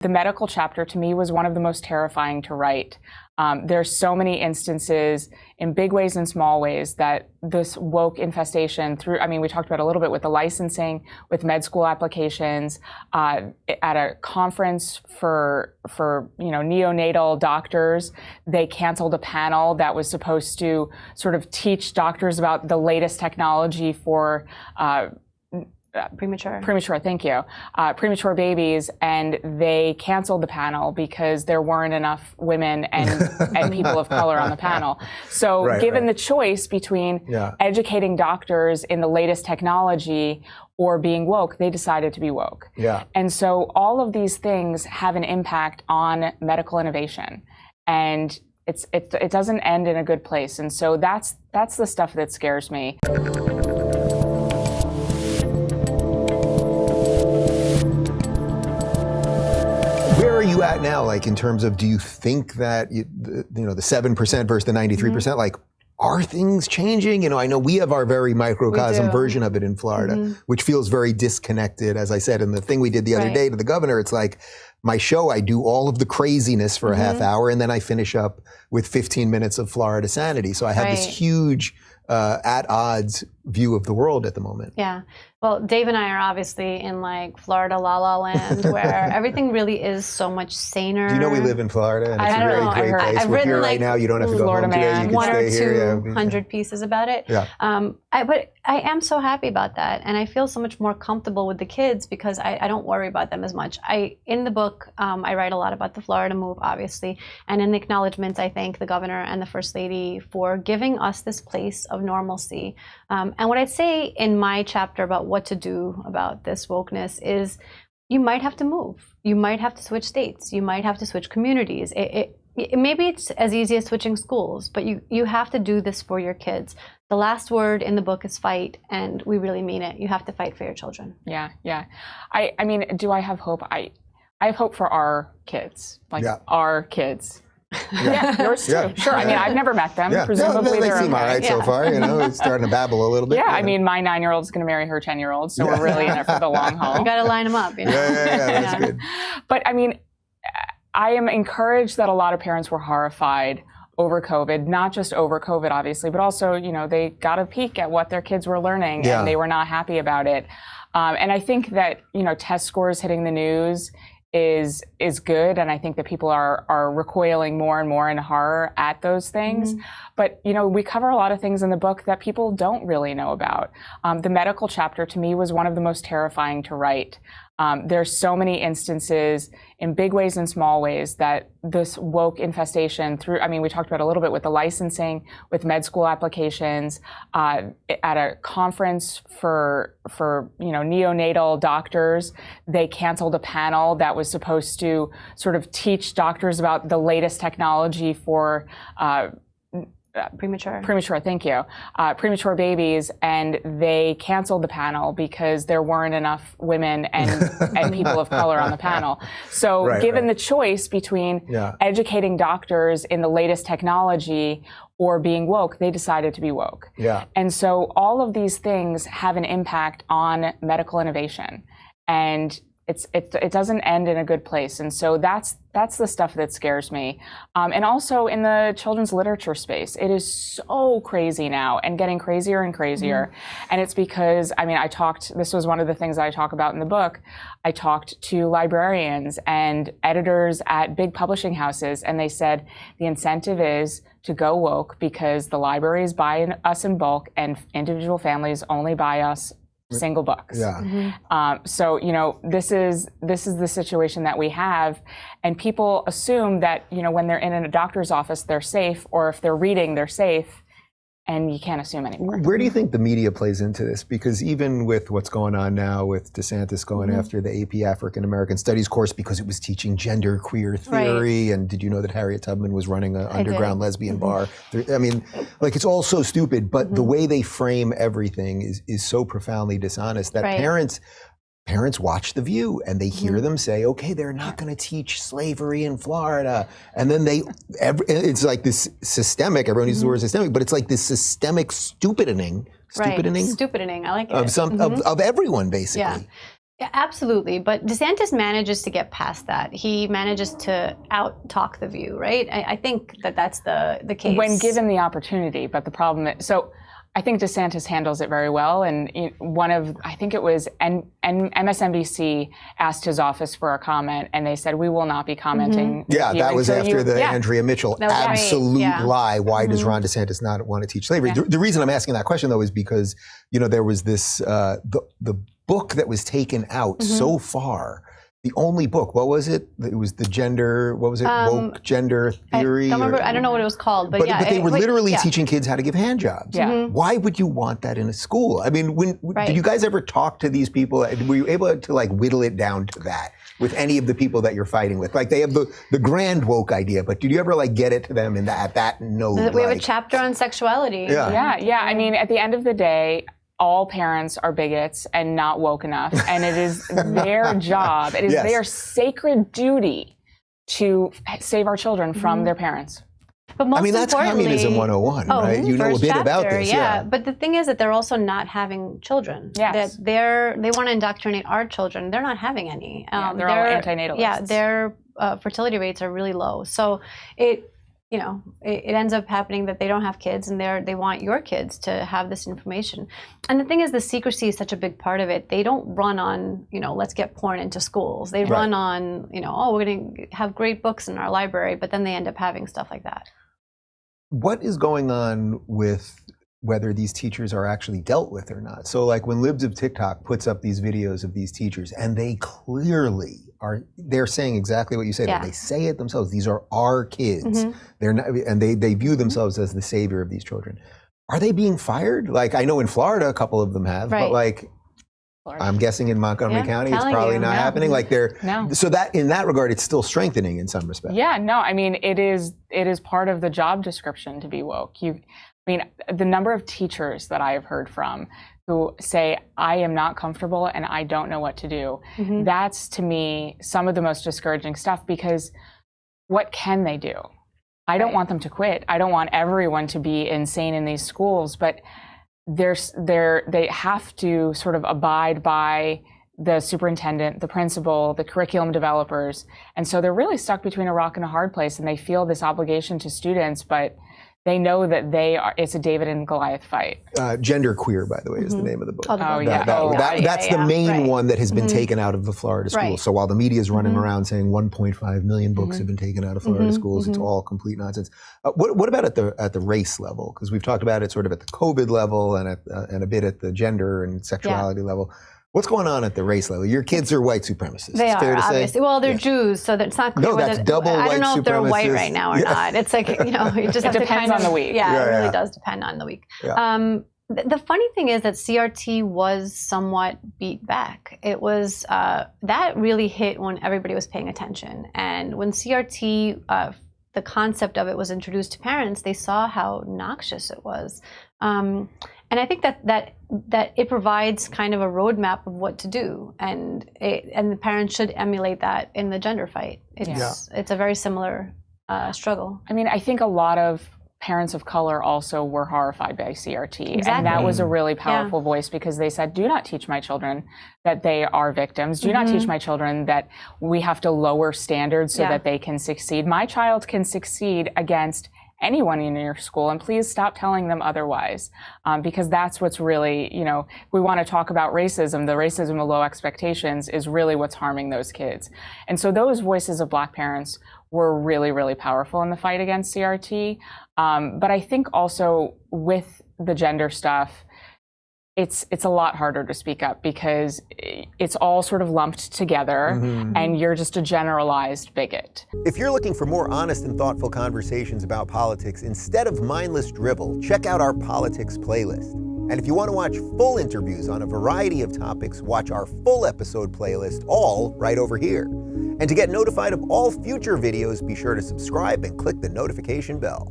The medical chapter to me was one of the most terrifying to write. There's so many instances in big ways and small ways that this woke infestation we talked about a little bit with the licensing, with med school applications, at a conference for neonatal doctors, they canceled a panel that was supposed to sort of teach doctors about the latest technology for premature babies, and they canceled the panel because there weren't enough women and people of color on the panel. So given the choice between educating doctors in the latest technology or being woke, they decided to be woke. Yeah. And so all of these things have an impact on medical innovation, and it doesn't end in a good place. And so that's the stuff that scares me. Where are you at now, like in terms of, do you think that the 7% versus the 93%, like, are things changing? I know we have our very microcosm version of it in Florida, which feels very disconnected, as I said. And the thing we did the other day to the governor, it's like, my show, I do all of the craziness for a half hour, and then I finish up with 15 minutes of Florida sanity. So I have this huge, at odds view of the world at the moment. Yeah. Well, Dave and I are obviously in like Florida La La Land, where everything really is so much saner. Do you know we live in Florida, and it's a really great place. I've written here right now, you don't have to go home today. You can stay here. 100 pieces about it. Yeah. But I am so happy about that, and I feel so much more comfortable with the kids because I don't worry about them as much. In the book, I write a lot about the Florida move, obviously, and in the acknowledgments, I thank the governor and the first lady for giving us this place of normalcy. And what I'd say in my chapter about what to do about this wokeness is you might have to move. You might have to switch states. You might have to switch communities. Maybe it's as easy as switching schools, but you have to do this for your kids. The last word in the book is fight, and we really mean it. You have to fight for your children. Yeah. I mean, do I have hope? I have hope for our kids, our kids. Yeah, yours too. Yeah. Sure. I mean, I've never met them. Yeah. Presumably they seem all right so far. It's starting to babble a little bit. Yeah, I mean, my 9-year-old is going to marry her 10-year-old, so we're really in it for the long haul. You got to line them up. Yeah, that's good. But I mean, I am encouraged that a lot of parents were horrified over COVID, not just over COVID, obviously, but also, they got a peek at what their kids were learning, and they were not happy about it. And I think that, test scores hitting the news is good, and I think that people are recoiling more and more in horror at those things. But we cover a lot of things in the book that people don't really know about. The medical chapter to me was one of the most terrifying to write. There's so many instances in big ways and small ways that this woke infestation we talked about a little bit with the licensing, with med school applications, at a conference for neonatal doctors, they canceled a panel that was supposed to sort of teach doctors about the latest technology for premature babies, and they canceled the panel because there weren't enough women and people of color on the panel. So given the choice between educating doctors in the latest technology or being woke, they decided to be woke. Yeah. And so all of these things have an impact on medical innovation, and it doesn't end in a good place. And so that's the stuff that scares me. And also in the children's literature space, it is so crazy now and getting crazier and crazier. And it's because, this was one of the things that I talk about in the book. I talked to librarians and editors at big publishing houses, and they said the incentive is to go woke because the libraries buy us in bulk and individual families only buy us single books. Yeah. So this is the situation that we have, and people assume that when they're in a doctor's office they're safe, or if they're reading they're safe, and you can't assume anymore. Where do you think the media plays into this? Because even with what's going on now with DeSantis going after the AP African American Studies course because it was teaching gender queer theory, and did you know that Harriet Tubman was running an underground lesbian bar? I mean, it's all so stupid, but the way they frame everything is so profoundly dishonest that parents watch The View and they hear them say, okay, they're not going to teach slavery in Florida. And then it's like this systemic, everyone uses the word systemic, but it's like this systemic stupidening, Stupidening, I like it. Of everyone, basically. Yeah. Yeah, absolutely, but DeSantis manages to get past that. He manages to out-talk the View, right? I think that's the case. When given the opportunity, but the problem is, so I think DeSantis handles it very well, and I think it was MSNBC asked his office for a comment, and they said, we will not be commenting. Yeah, that was after the Andrea Mitchell absolute lie. Why does Ron DeSantis not want to teach slavery? The reason I'm asking that question, though, is because, there was this, the book that was taken out so far. The only book, what was it? It was the gender, what was it? Woke gender theory? I don't know what it was called, but yeah. But they were literally teaching kids how to give hand jobs. Yeah. Why would you want that in a school? I mean, did you guys ever talk to these people? Were you able to whittle it down to that with any of the people that you're fighting with? Like, they have the grand woke idea, but did you ever get it to them at that note? We have a chapter on sexuality. Yeah. I mean, at the end of the day, all parents are bigots and not woke enough, and it is their job, it is their sacred duty to save our children from their parents. But most that's communism 101, right? You know a bit about this. Yeah, but the thing is that they're also not having children. Yes. That they want to indoctrinate our children. They're not having any. They're all antinatalists. Yeah, their fertility rates are really low. So it ends up happening that they don't have kids, and they want your kids to have this information. And the thing is, the secrecy is such a big part of it. They don't run on, let's get porn into schools. They run on, we're going to have great books in our library, but then they end up having stuff like that. What is going on with whether these teachers are actually dealt with or not? So when Libs of TikTok puts up these videos of these teachers, and they clearly they're saying exactly what you say. They say it themselves. These are our kids. They're not, and they view themselves as the savior of these children. Are they being fired? I know in Florida a couple of them have, but I'm guessing in Montgomery County it's probably not happening. So that in that regard, it's still strengthening in some respect. Yeah, no, I mean it is part of the job description to be woke. The number of teachers that I have heard from who say, I am not comfortable and I don't know what to do. That's, to me, some of the most discouraging stuff, because what can they do? I don't want them to quit. I don't want everyone to be insane in these schools, but they have to sort of abide by the superintendent, the principal, the curriculum developers. And so they're really stuck between a rock and a hard place, and they feel this obligation to students, but they know that it's a David and Goliath fight. Gender Queer, by the way, is the name of the book. That's the main one that has been taken out of the Florida schools. So while the media is running around saying 1.5 million books have been taken out of Florida schools, it's all complete nonsense. What about at the race level? Because we've talked about it sort of at the COVID level and a bit at the gender and sexuality level. What's going on at the race level? Your kids are white supremacists. They are, fair to obviously. Say? Well, they're Jews, so that's not clear. No, that's double white supremacists. I don't know if they're white right now or not. It's it just it depends on the week. Yeah, it really does depend on the week. Yeah. The funny thing is that CRT was somewhat beat back. It was that really hit when everybody was paying attention, and when CRT, the concept of it was introduced to parents, they saw how noxious it was. And I think that it provides kind of a roadmap of what to do, and the parents should emulate that in the gender fight. It's a very similar struggle. I mean, I think a lot of parents of color also were horrified by CRT. Exactly. And that was a really powerful voice, because they said, do not teach my children that they are victims. Do not teach my children that we have to lower standards so that they can succeed. My child can succeed against anyone in your school, and please stop telling them otherwise, because that's what's really, if we want to talk about racism, the racism of low expectations is really what's harming those kids. And so those voices of Black parents were really, really powerful in the fight against CRT. But I think also with the gender stuff, it's a lot harder to speak up, because it's all sort of lumped together, and you're just a generalized bigot. If you're looking for more honest and thoughtful conversations about politics instead of mindless drivel, check out our politics playlist. And if you want to watch full interviews on a variety of topics, watch our full episode playlist, all right over here. And to get notified of all future videos, be sure to subscribe and click the notification bell.